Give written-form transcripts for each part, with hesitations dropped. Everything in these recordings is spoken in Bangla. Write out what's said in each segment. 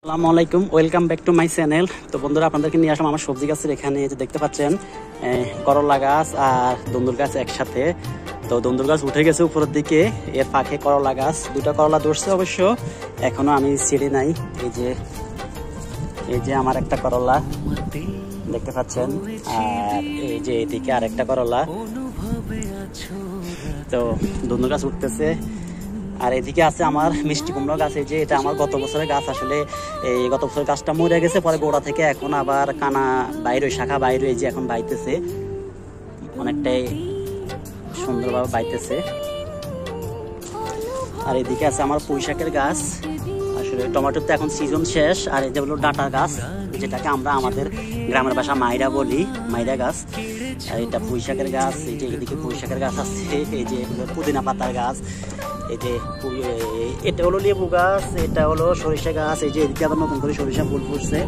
আসসালামু আলাইকুম, welcome back to my channel. তো বন্ধুরা, আপনাদেরকে নিয়ে আসলাম আমার সবজি গাছের এখানে। যে দেখতে পাচ্ছেন করলা গাছ আর দন্দুর গাছ একসাথে। তো দন্দুর গাছ উঠে গেছে উপরের দিকে, এর ফাঁকে করলা গাছ, দুটা করলা ধরছে অবশ্য, এখনো আমি ছিঁড়ি নাই। এই যে আমার একটা করলা দেখতে পাচ্ছেন, আর এই যে এদিকে আরেকটা করলা। তো দন্দুর গাছ উঠতেছে, আর এদিকে আছে আমার মিষ্টি কুমড়া গাছ। এই যে এটা আমার গত বছরের গাছ। আসলে এই গত বছরের গাছটা মরে গেছে, পরে গোড়া থেকে এখন আবার কানা বাইরে, শাখা বাইরে, এই যে এখন বাইতেছে, অনেকটাই সুন্দরভাবে বাইতেছে। আর এদিকে আছে আমার পুঁই শাকের গাছ। আসলে টমেটোর তো এখন সিজন শেষ। আর এই যে হলো ডাঁটা গাছ, যেটাকে আমরা আমাদের গ্রামের ভাষা মাইরা বলি, মাইরা গাছ। আর এটা পুঁই শাকের গাছ। এই যে এদিকে পুঁই শাকের গাছ আছে, এই যে পুদিনা পাতার গাছ। এই যে এটা হলো লেবু গাছ, এটা হলো সরিষা গাছ। এই যে এদিকে আবার নতুন করে সরিষা ফুল ফুটছে।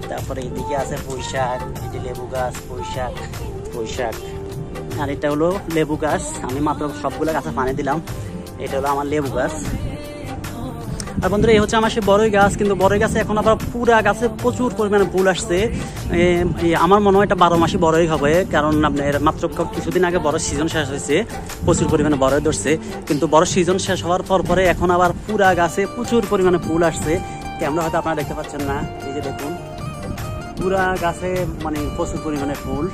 তারপরে এদিকে আছে পুঁই শাক, এই যে লেবু গাছ, পুঁই শাক। আর এটা হলো লেবু গাছ। আমি মাত্র সবগুলো গাছে পানি দিলাম। এটা হলো আমার লেবু গাছ। আর বন্ধুরা, এই হচ্ছে আমার সে বড়ই গাছ। কিন্তু বড়ই গাছে এখন আবার পুরা গাছে প্রচুর পরিমাণে ফুল আসছে। আমার মনে হয় এটা 12 মাসই বড়ই হবে, কারণ আপনার মাত্র কিছুদিন আগে বড় সিজন শেষ হয়েছে, প্রচুর পরিমাণে বড়ই ধরছে। কিন্তু বড় সিজন শেষ হওয়ার পরে এখন আবার পুরা গাছে প্রচুর পরিমাণে ফুল আসছে। ক্যামেরা হয়তো আপনারা দেখতে পাচ্ছেন না, এই যে দেখুন পুরা গাছে মানে প্রচুর পরিমাণে ফুল।